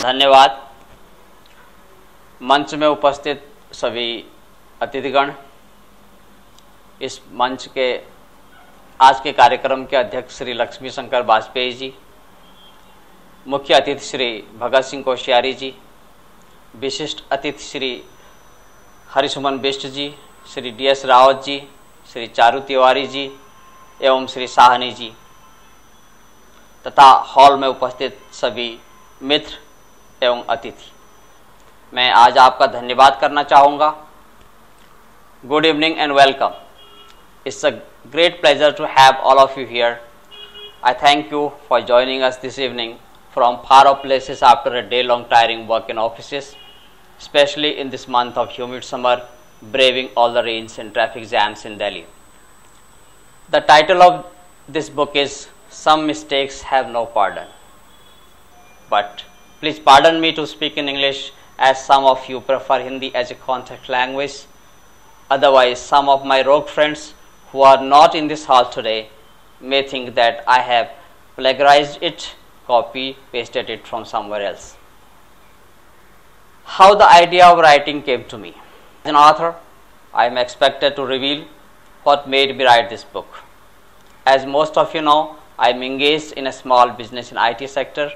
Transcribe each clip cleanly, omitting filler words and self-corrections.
धन्यवाद। मंच में उपस्थित सभी अतिथिगण, इस मंच के आज के कार्यक्रम के अध्यक्ष श्री लक्ष्मी शंकर वाजपेयी जी, मुख्य अतिथि श्री भगत सिंह कोश्यारी जी, विशिष्ट अतिथि श्री हरिसुमन बिष्ट जी, श्री DS रावत जी, श्री चारू तिवारी जी एवं श्री साहनी जी तथा हॉल में उपस्थित सभी मित्र एवं अतिथि, मैं आज आपका धन्यवाद करना चाहूँगा। Good evening and welcome. It's a great pleasure to have all of you here. I thank you for joining us this evening from far off places after a day-long tiring work in offices, especially in this month of humid summer, braving all the rains and traffic jams in Delhi. The title of this book is Some Mistakes Have No Pardon. But please pardon me to speak in English, as some of you prefer Hindi as a contact language. Otherwise, some of my rogue friends who are not in this hall today may think that I have plagiarized it, pasted it from somewhere else. How the idea of writing came to me. As an author, I am expected to reveal what made me write this book. As most of you know, I am engaged in a small business in IT sector.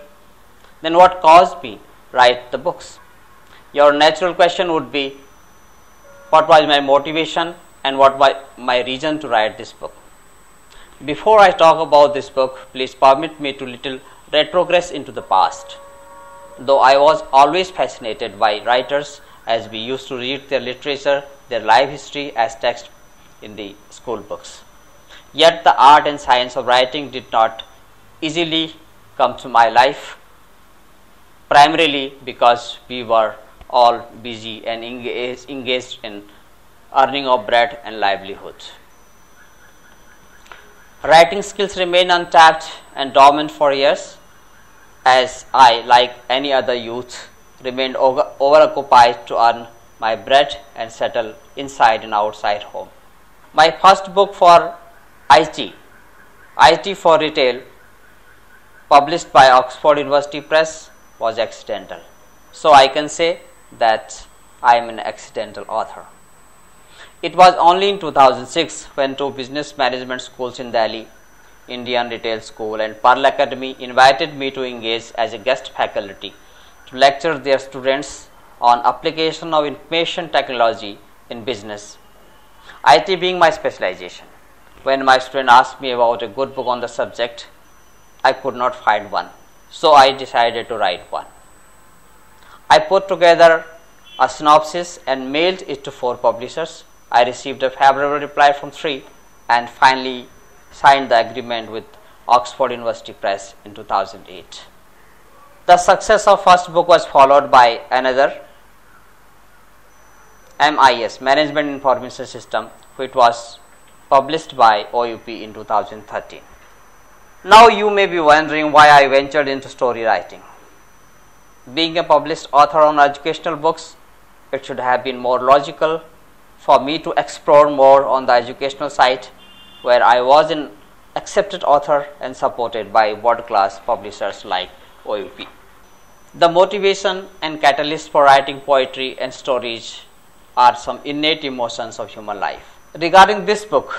Then what caused me write the books? Your natural question would be, what was my motivation and what was my reason to write this book? Before I talk about this book, please permit me to little retrogress into the past. Though I was always fascinated by writers, as we used to read their literature, their life history as text in the school books. Yet the art and science of writing did not easily come to my life, primarily because we were all busy and engaged in earning of bread and livelihood. Writing skills remained untapped and dormant for years, as I, like any other youth, remained overoccupied to earn my bread and settle inside and outside home. My first book for IT for Retail, published by Oxford University Press, was accidental. So I can say that I am an accidental author. It was only in 2006 when two business management schools in Delhi, Indian Retail School and Pearl Academy, invited me to engage as a guest faculty to lecture their students on application of information technology in business, IT being my specialization. When my student asked me about a good book on the subject, I could not find one, so I decided to write one. I put together a synopsis and mailed it to 4 publishers. I received a favorable reply from 3 and finally signed the agreement with Oxford University Press in 2008. The success of first book was followed by another, MIS, Management Information System, which was published by OUP in 2013. Now you may be wondering why I ventured into story writing. Being a published author on educational books, it should have been more logical for me to explore more on the educational side, where I was an accepted author and supported by world-class publishers like OUP. The motivation and catalyst for writing poetry and stories are some innate emotions of human life. Regarding this book,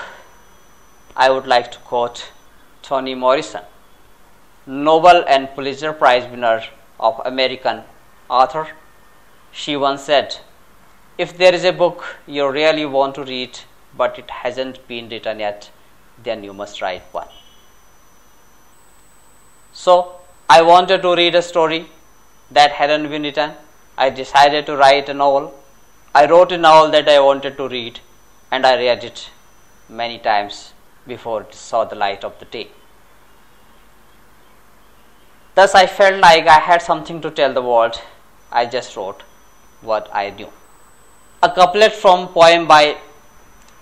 I would like to quote Toni Morrison, Nobel and Pulitzer Prize winner of American author. She once said, "If there is a book you really want to read but it hasn't been written yet, then you must write one." So I wanted to read a story that hadn't been written. I decided to write a novel. I wrote a novel that I wanted to read, and I read it many times before it saw the light of the day. Thus I felt like I had something to tell the world. I just wrote what I knew. A couplet from poem by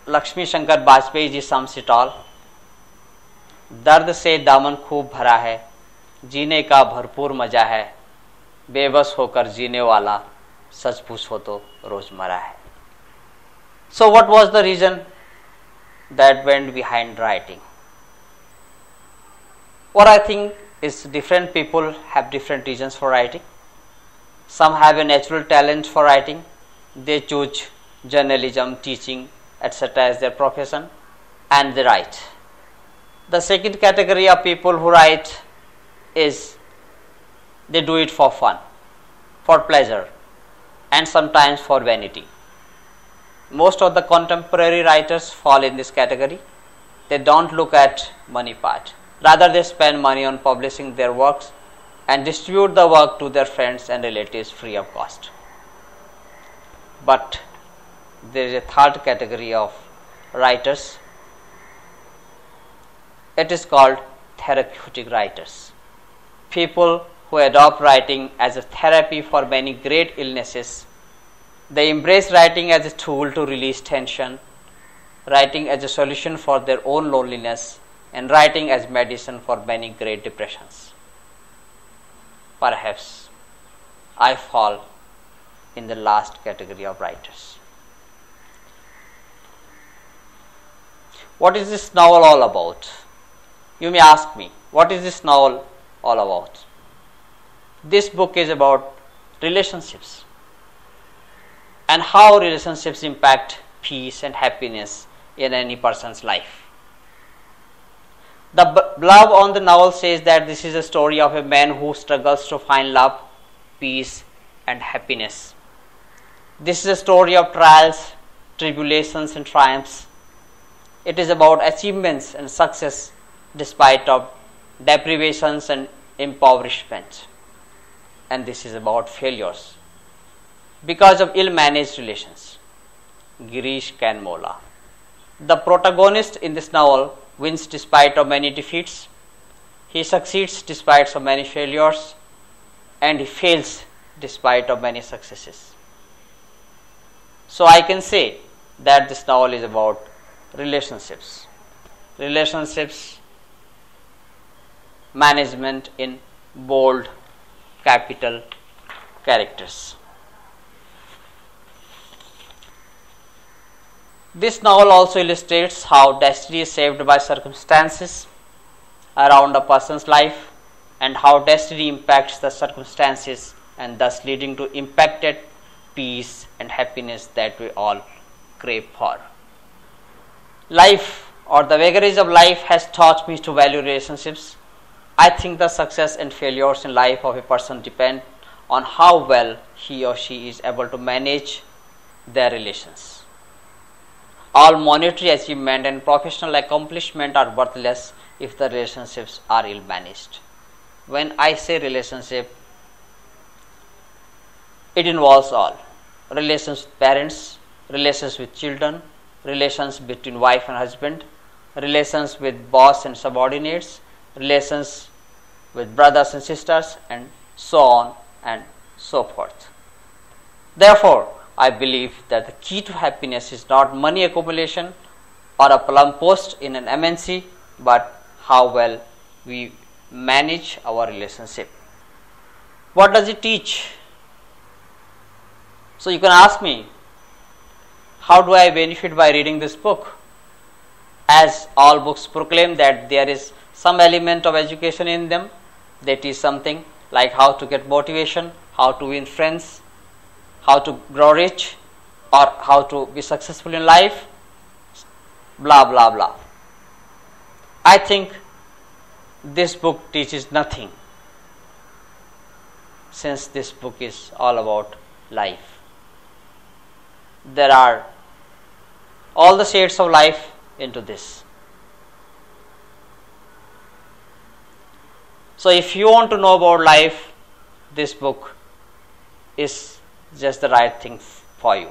Lakshmi Shankar Vajpeyi ji sums it all. दर्द से दामन खूब भरा है, जीने का भरपूर मजा है, बेबस होकर जीने वाला सच पूछो तो रोजमर्रा है. So what was the reason that went behind writing? What I think is different people have different reasons for writing. Some have a natural talent for writing. They choose journalism, teaching, etc. as their profession, and they write. The second category of people who write is they do it for fun, for pleasure, and sometimes for vanity. Most of the contemporary writers fall in this category. They don't look at money part. Rather, they spend money on publishing their works and distribute the work to their friends and relatives free of cost. But there is a third category of writers. It is called therapeutic writers. People who adopt writing as a therapy for many great illnesses. They embrace writing as a tool to release tension, writing as a solution for their own loneliness, and writing as medicine for many great depressions. Perhaps I fall in the last category of writers. What is this novel all about? You may ask me, what is this novel all about? This book is about relationships and how relationships impact peace and happiness in any person's life. The blurb on the novel says that this is a story of a man who struggles to find love, peace, and happiness. This is a story of trials, tribulations, and triumphs. It is about achievements and success despite of deprivations and impoverishment. And this is about failures because of ill-managed relations. Girish Kanmola. The protagonist in this novel wins despite of many defeats. He succeeds despite so many failures, and he fails despite of many successes. So I can say that this novel is about relationships. Relationships management in bold capital characters. This novel also illustrates how destiny is shaped by circumstances around a person's life and how destiny impacts the circumstances and thus leading to impacted peace and happiness that we all crave for. Life or the vagaries of life has taught me to value relationships. I think the success and failures in life of a person depend on how well he or she is able to manage their relations. All monetary achievement and professional accomplishment are worthless if the relationships are ill managed. When I say relationship, it involves all. Relations with parents, relations with children, relations between wife and husband, relations with boss and subordinates, relations with brothers and sisters, and so on and so forth. Therefore, I believe that the key to happiness is not money accumulation or a plum post in an MNC, but how well we manage our relationship. What does it teach? So you can ask me, how do I benefit by reading this book? As all books proclaim that there is some element of education in them. They teach something like how to get motivation, how to win friends, how to grow rich, or how to be successful in life, blah blah blah. I think this book teaches nothing, since this book is all about life. There are all the shades of life into this. So if you want to know about life, this book is just the right thing for you.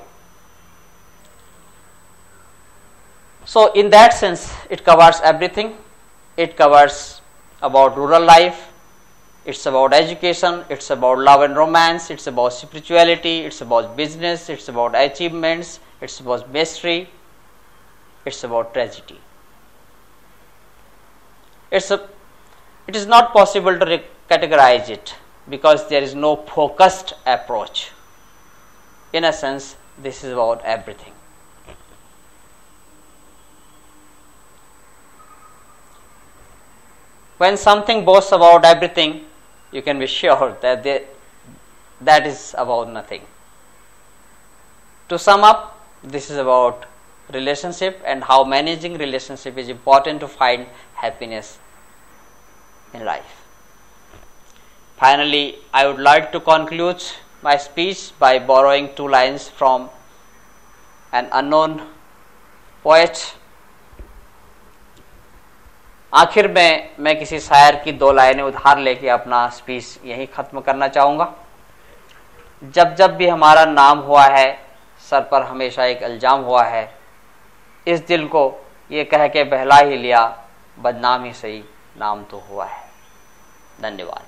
So in that sense, it covers everything. It covers about rural life, it's about education, it's about love and romance, it's about spirituality, it's about business, it's about achievements, it's about mystery, it's about tragedy. It is not possible to categorize it because there is no focused approach. In a sense, this is about everything. When something boasts about everything, you can be sure that that is about nothing. To sum up, this is about relationship and how managing relationship is important to find happiness in life. Finally, I would like to conclude my speech by borrowing 2 lines from an unknown poet. आखिर में मैं किसी शायर की 2 लाइनें उधार लेके अपना स्पीच यहीं खत्म करना चाहूँगा। जब जब भी हमारा नाम हुआ है, सर पर हमेशा एक इल्जाम हुआ है, इस दिल को ये कह के बहला ही लिया, बदनाम ही सही नाम तो हुआ है। धन्यवाद।